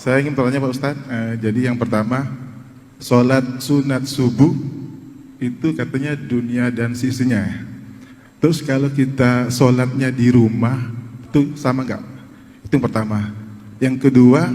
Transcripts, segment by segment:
Saya ingin bertanya Pak Ustadz, jadi yang pertama, sholat sunat subuh itu katanya dunia dan sisinya. Terus kalau kita sholatnya di rumah, itu sama nggak? Itu yang pertama. Yang kedua,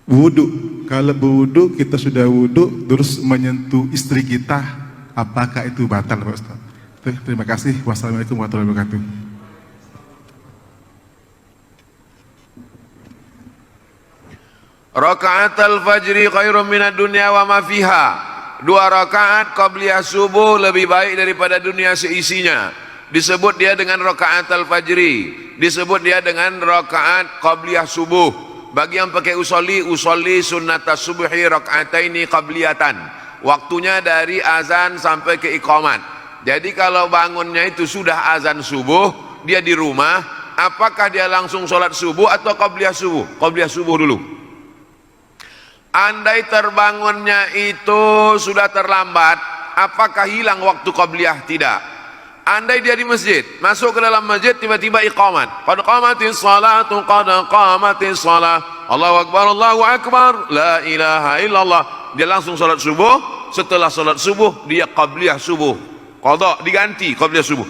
wudhu. Kalau berwudhu, kita sudah wudhu, terus menyentuh istri kita, apakah itu batal Pak Ustadz? Terima kasih. Wassalamualaikum warahmatullahi wabarakatuh. Raka'atul fajri khairum minad dunya wa ma fiha. 2 rakaat qabliyah subuh lebih baik daripada dunia seisinya. Disebut dia dengan raka'atul fajri, disebut dia dengan rakaat qabliyah subuh. Bagi yang pakai usolli sunnatas subhi raka'ataini qabliyatan. Waktunya dari azan sampai ke iqamat. Jadi kalau bangunnya itu sudah azan subuh, dia di rumah, apakah dia langsung sholat subuh atau qabliyah subuh? Qabliyah subuh dulu. Andai terbangunnya itu sudah terlambat, apakah hilang waktu qabliyah? Tidak. Andai dia di masjid, masuk ke dalam masjid, tiba-tiba iqamat, qad qamatis salatu, qad qamatis salah, Allahu akbar, Allahu akbar, la ilaha illallah. Dia langsung salat subuh. Setelah salat subuh dia qabliyah subuh, qada, diganti qabliyah subuh.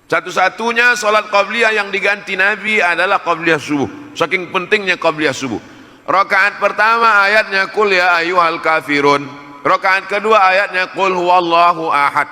Satu-satunya salat qabliyah yang diganti Nabi adalah qabliyah subuh. Saking pentingnya qabliyah subuh. Rakaat pertama ayatnya qul ya ayyuhal kafirun. Rakaat kedua ayatnya qul huwallahu ahad.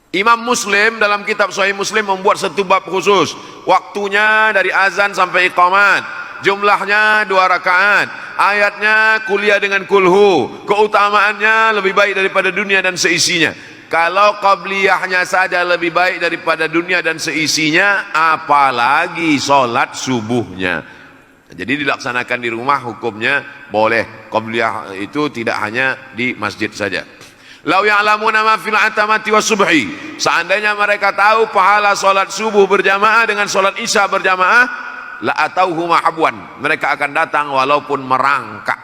Imam Muslim dalam kitab Sahih Muslim membuat satu bab khusus. Waktunya dari azan sampai iqamat. Jumlahnya 2 rakaat. Ayatnya kuliah dengan kulhu. Keutamaannya lebih baik daripada dunia dan seisinya. Kalau qabliyahnya saja lebih baik daripada dunia dan seisinya, apalagi sholat subuhnya. Jadi dilaksanakan di rumah hukumnya boleh. Qabliyah itu tidak hanya di masjid saja. Lau ya'lamuna ma fil atamati was subhi. Seandainya mereka tahu pahala salat subuh berjamaah dengan salat isya berjamaah, la atauhu mahabwan. Mereka akan datang walaupun merangkak.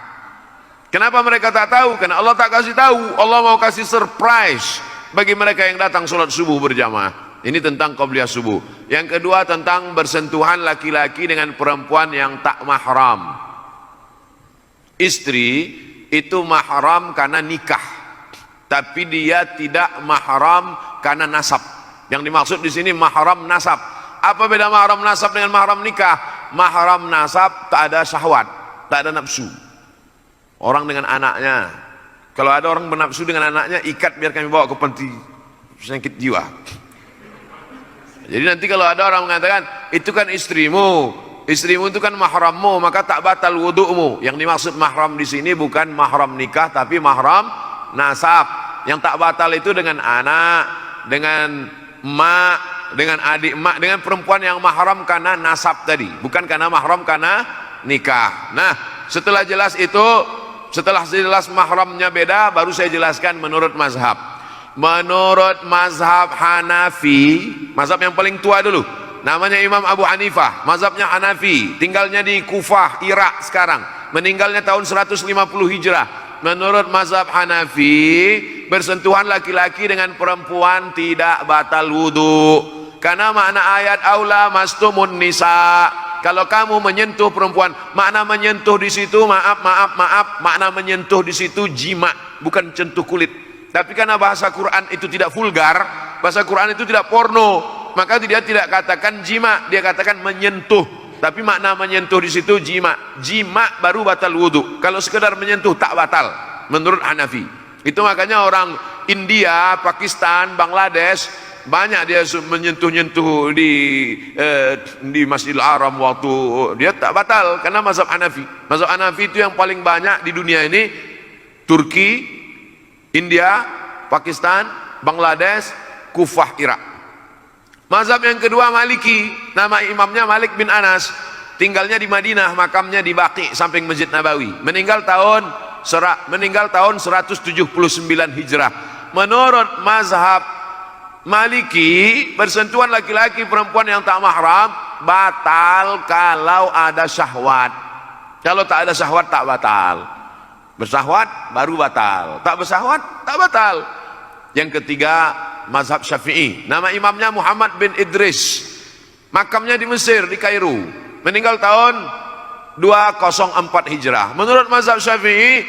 Kenapa mereka tak tahu? Karena Allah tak kasih tahu. Allah mau kasih surprise bagi mereka yang datang salat subuh berjamaah. Ini tentang qabliyah subuh. Yang kedua tentang bersentuhan laki-laki dengan perempuan yang tak mahram. Istri itu mahram karena nikah, tapi dia tidak mahram karena nasab. Yang dimaksud di sini mahram nasab. Apa beda mahram nasab dengan mahram nikah? Mahram nasab tak ada syahwat, tak ada nafsu. Orang dengan anaknya, kalau ada orang bernafsu dengan anaknya, ikat biar kami bawa ke panti penyakit jiwa. Jadi nanti kalau ada orang mengatakan itu kan istrimu itu kan mahrammu, maka tak batal wudu'mu. Yang dimaksud mahram di sini bukan mahram nikah, tapi mahram nasab. Yang tak batal itu dengan anak, dengan emak, dengan adik emak, dengan perempuan yang mahram karena nasab tadi, bukan karena mahram karena nikah. Nah, setelah jelas itu, setelah jelas mahramnya beda, baru saya jelaskan menurut mazhab. Menurut mazhab Hanafi, mazhab yang paling tua dulu, namanya Imam Abu Hanifah, mazhabnya Hanafi, tinggalnya di Kufah, Irak sekarang, meninggalnya tahun 150 Hijrah. Menurut mazhab Hanafi, bersentuhan laki-laki dengan perempuan tidak batal wudu, karena makna ayat aula mastumun nisa. Kalau kamu menyentuh perempuan, makna menyentuh di situ, maaf, makna menyentuh di situ jima, bukan sentuh kulit. Tapi karena bahasa Quran itu tidak vulgar, bahasa Quran itu tidak porno, maka dia tidak katakan jima, dia katakan menyentuh. Tapi makna menyentuh di situ jima. Jima baru batal wudu. Kalau sekedar menyentuh tak batal menurut Hanafi. Itu makanya orang India, Pakistan, Bangladesh banyak dia menyentuh-nyentuh di Masjidil Haram waktu dia tak batal karena mazhab Hanafi. Mazhab Hanafi itu yang paling banyak di dunia ini. Turki, India, Pakistan, Bangladesh, Kufah, Irak. Mazhab yang kedua Maliki, nama imamnya Malik bin Anas, tinggalnya di Madinah, makamnya di Baqi samping Masjid Nabawi. Meninggal tahun 179 Hijrah. Menurut mazhab Maliki, bersentuhan laki-laki perempuan yang tak mahram batal kalau ada syahwat. Kalau tak ada syahwat tak batal. Bersahwat baru batal, tak bersahwat tak batal. Yang ketiga mazhab Syafi'i, nama imamnya Muhammad bin Idris, makamnya di Mesir, di Kairo, meninggal tahun 204 Hijrah. Menurut mazhab Syafi'i,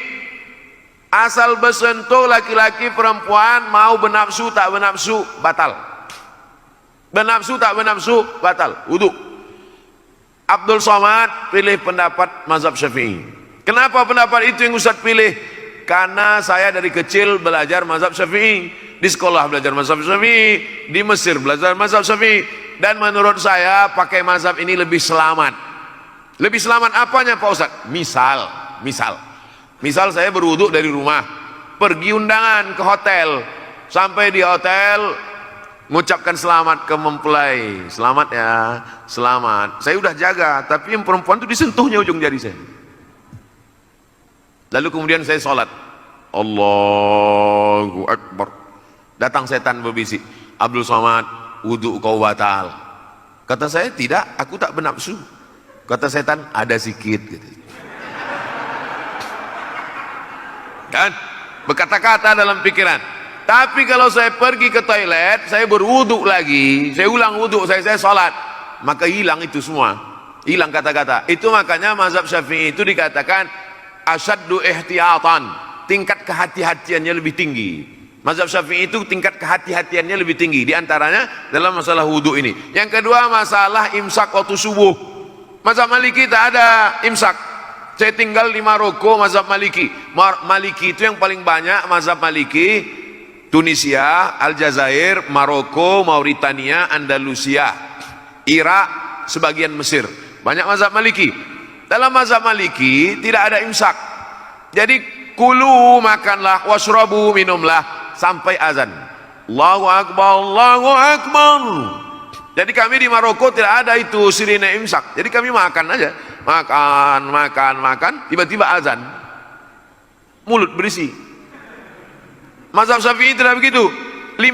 asal bersentuh laki-laki perempuan mau bernafsu tak bernafsu batal. Bernafsu tak bernafsu batal wudu. Abdul Somad pilih pendapat mazhab Syafi'i. Kenapa pendapat itu yang Ustaz pilih? Karena saya dari kecil belajar mazhab Syafi'i, di sekolah belajar mazhab Syafi'i, di Mesir belajar mazhab Syafi'i, dan menurut saya pakai mazhab ini lebih selamat. Lebih selamat apanya Pak Ustaz? Misal saya berwudu dari rumah, pergi undangan ke hotel, sampai di hotel mengucapkan selamat ke mempelai, selamat ya, selamat. Saya udah jaga, tapi yang perempuan itu disentuhnya ujung jari saya. Lalu kemudian saya sholat, Allahu Akbar. Datang setan berbisik, Abdul Somad, wudu kau batal. Kata saya, tidak, aku tak bernafsu. Kata setan, ada sikit gitu. Kan berkata-kata dalam pikiran. Tapi kalau saya pergi ke toilet, saya berwudu lagi, saya ulang wudu, saya sholat, maka hilang itu semua, hilang kata-kata. Itu makanya mazhab Syafi'i itu dikatakan asyaddu ihtiyatan, tingkat kehati-hatiannya lebih tinggi. Mazhab Syafi'i itu tingkat kehati-hatiannya lebih tinggi, di antaranya dalam masalah wudu ini. Yang kedua, masalah imsak waktu subuh. Mazhab Maliki tak ada imsak. Saya tinggal di Maroko, mazhab Maliki. Maliki itu yang paling banyak, mazhab Maliki, Tunisia, Aljazair, Maroko, Mauritania, Andalusia, Irak, sebagian Mesir. Banyak mazhab Maliki. Dalam mazhab Maliki tidak ada imsak. Jadi kulu, makanlah, washrabu, minumlah sampai azan. Allahu Akbar, Allahu Akbar. Jadi kami di Maroko tidak ada itu sirine imsak. Jadi kami makan aja, makan, tiba-tiba azan, mulut berisi. Mazhab Syafi'i tidak begitu. 50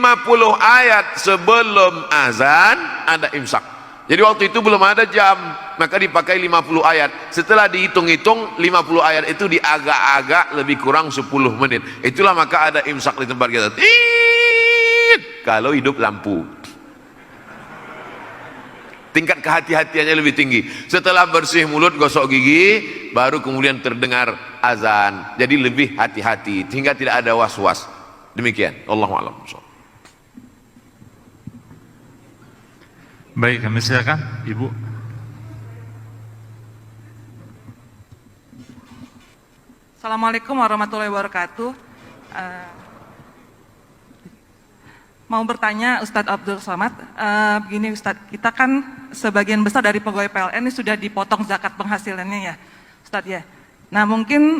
ayat sebelum azan ada imsak. Jadi waktu itu belum ada jam, maka dipakai 50 ayat. Setelah dihitung-hitung 50 ayat itu diagak-agak lebih kurang 10 menit. Itulah maka ada imsak di tempat kita. Tiit, kalau hidup lampu. Tingkat kehati-hatiannya lebih tinggi. Setelah bersih mulut, gosok gigi, baru kemudian terdengar azan. Jadi lebih hati-hati sehingga tidak ada was-was. Demikian. Allahu a'lam. Baik, kami silakan Ibu. Assalamualaikum warahmatullahi wabarakatuh. Mau bertanya Ustadz Abdul Somad, begini Ustadz, kita kan sebagian besar dari pegawai PLN ini sudah dipotong zakat penghasilannya ya Ustadz ya. Nah mungkin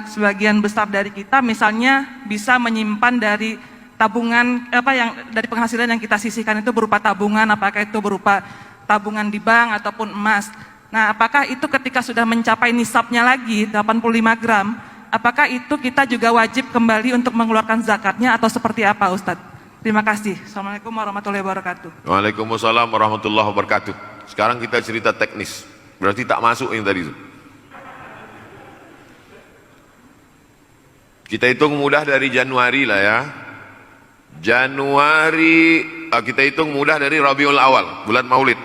sebagian besar dari kita misalnya bisa menyimpan dari tabungan, yang dari penghasilan yang kita sisihkan itu berupa tabungan, apakah itu berupa tabungan di bank ataupun emas. Nah apakah itu ketika sudah mencapai nisabnya lagi 85 gram, apakah itu kita juga wajib kembali untuk mengeluarkan zakatnya atau seperti apa Ustadz? Terima kasih. Assalamualaikum warahmatullahi wabarakatuh. Waalaikumsalam warahmatullahi wabarakatuh. Sekarang kita cerita teknis. Berarti tak masuk yang tadi itu. Kita hitung mudah dari Januari lah ya. Januari, kita hitung mudah dari Rabiul Awal, bulan Maulid.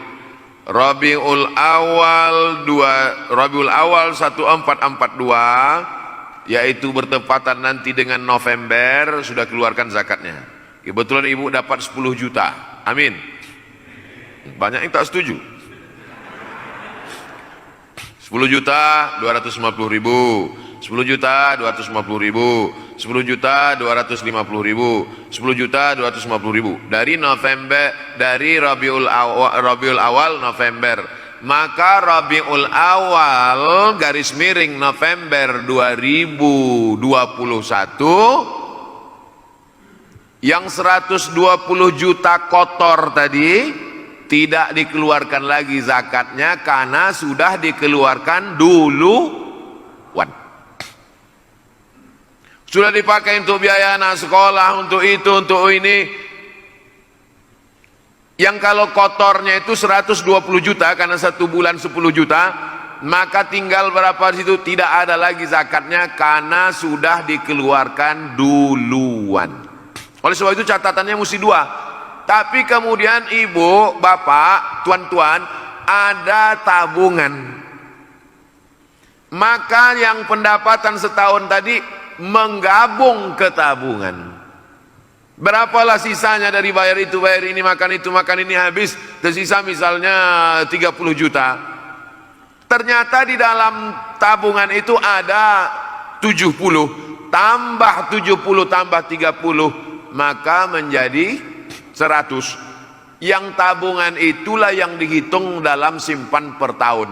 Rabiul Awal 1442, yaitu bertepatan nanti dengan November, sudah keluarkan zakatnya. Kebetulan ibu dapat 10 juta, amin. Banyak yang tak setuju. 10 juta 250 ribu, 10 juta 250 ribu, 10 juta 250 ribu, 10 juta 250 ribu. Dari November, dari Rabiul Awal November. Maka Rabiul Awal garis miring November 2021, yang 120 juta kotor tadi tidak dikeluarkan lagi zakatnya karena sudah dikeluarkan duluan. Sudah dipakai untuk biaya anak sekolah, untuk itu, untuk ini. Yang kalau kotornya itu 120 juta karena 1 bulan 10 juta, maka tinggal berapa di situ, tidak ada lagi zakatnya karena sudah dikeluarkan duluan. Oleh sebab itu catatannya mesti 2. Tapi kemudian ibu, bapak, tuan-tuan, ada tabungan. maka yang pendapatan setahun tadi menggabung ke tabungan. Berapalah sisanya dari bayar itu, bayar ini, makan itu, makan ini, habis tersisa misalnya 30 juta. Ternyata di dalam tabungan itu ada 70, tambah 70 tambah 30, maka menjadi 100. Yang tabungan itulah yang dihitung dalam simpan per tahun.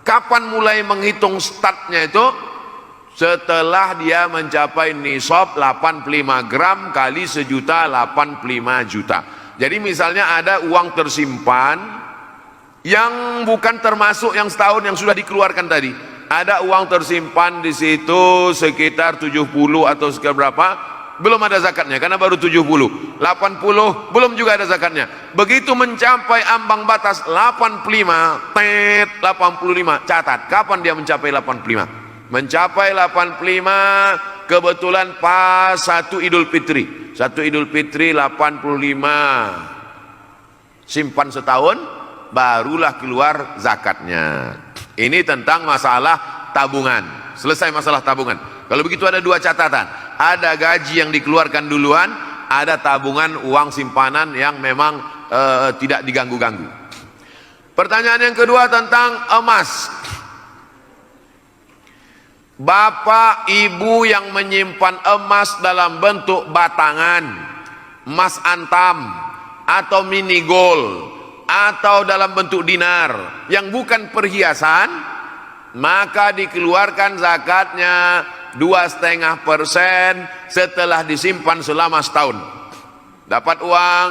Kapan mulai menghitung startnya itu? Setelah dia mencapai nisab 85 gram kali sejuta, 85 juta. Jadi misalnya ada uang tersimpan yang bukan termasuk yang setahun yang sudah dikeluarkan tadi. Ada uang tersimpan di situ sekitar 70 atau sekitar berapa, belum ada zakatnya karena baru 70. 80 belum juga ada zakatnya. Begitu mencapai ambang batas 85, 85, catat kapan dia mencapai 85. Mencapai 85 kebetulan pas 1 Idul Fitri. 1 Idul Fitri 85. Simpan setahun barulah keluar zakatnya. Ini tentang masalah tabungan. Selesai masalah tabungan. Kalau begitu ada dua catatan. Ada gaji yang dikeluarkan duluan, ada tabungan uang simpanan yang memang tidak diganggu-ganggu. Pertanyaan yang kedua tentang emas. Bapak ibu yang menyimpan emas dalam bentuk batangan, emas antam atau mini gold atau dalam bentuk dinar yang bukan perhiasan, maka dikeluarkan zakatnya 2,5% setelah disimpan selama setahun. Dapat uang,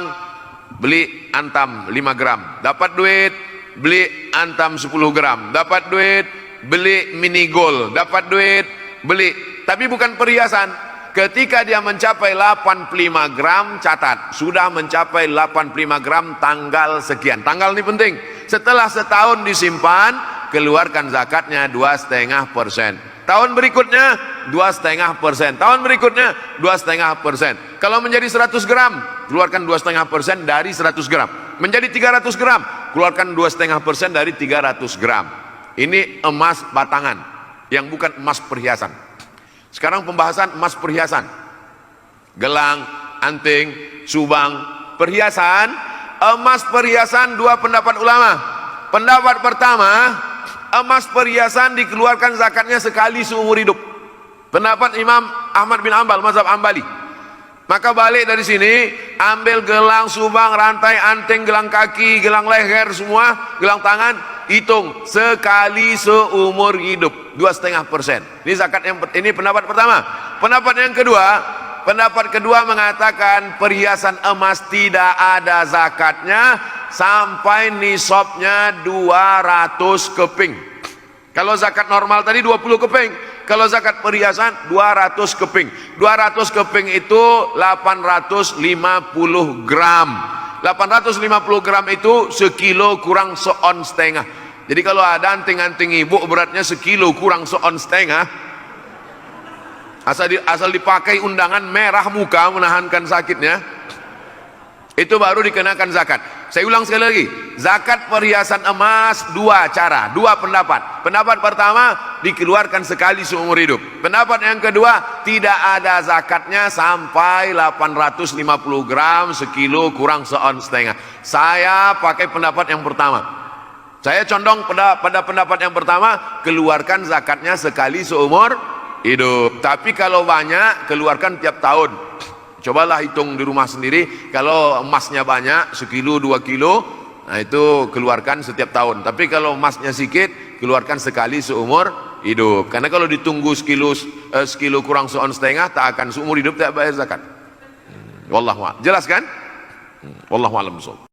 beli antam 5 gram, dapat duit, beli antam 10 gram, dapat duit, beli mini gold, dapat duit, beli, tapi bukan perhiasan. Ketika dia mencapai 85 gram, catat, sudah mencapai 85 gram tanggal sekian. Tanggal ini penting. Setelah setahun disimpan, keluarkan zakatnya 2,5%. Tahun berikutnya 2,5%. Tahun berikutnya 2,5%. Kalau menjadi 100 gram, keluarkan 2,5% dari 100 gram. Menjadi 300 gram, keluarkan 2,5% dari 300 gram. Ini emas batangan yang bukan emas perhiasan. Sekarang pembahasan emas perhiasan. Gelang, anting, subang, perhiasan. Emas perhiasan dua pendapat ulama. Pendapat pertama, emas perhiasan dikeluarkan zakatnya sekali seumur hidup. Pendapat Imam Ahmad bin Ambal, mazhab Ambali. Maka balik dari sini, ambil gelang, subang, rantai, anting, gelang kaki, gelang leher, semua, gelang tangan, hitung sekali seumur hidup 2,5%. Ini zakat yang ini pendapat pertama. Pendapat yang kedua mengatakan perhiasan emas tidak ada zakatnya sampai nisabnya 200 keping. Kalau zakat normal tadi 20 keping, kalau zakat perhiasan 200 keping. 200 keping itu 850 gram. 850 gram itu sekilo kurang seon setengah. Jadi kalau ada anting-anting ibu beratnya sekilo kurang seon setengah, asal dipakai undangan merah muka menahankan sakitnya, itu baru dikenakan zakat. Saya ulang sekali lagi, zakat perhiasan emas dua cara, dua pendapat. Pendapat pertama dikeluarkan sekali seumur hidup. Pendapat yang kedua tidak ada zakatnya sampai 850 gram sekilo kurang seon setengah. Saya pakai pendapat yang pertama. Saya condong pada pendapat yang pertama, keluarkan zakatnya sekali seumur hidup. Tapi kalau banyak, keluarkan tiap tahun. Cobalah hitung di rumah sendiri, kalau emasnya banyak, sekilo, 2 kilo, nah itu keluarkan setiap tahun. Tapi kalau emasnya sedikit, keluarkan sekali seumur hidup. Karena kalau ditunggu sekilo kurang seon setengah, tak akan seumur hidup tak bayar zakat. Wallahu a'lam. Jelas kan? Wallahu a'lam.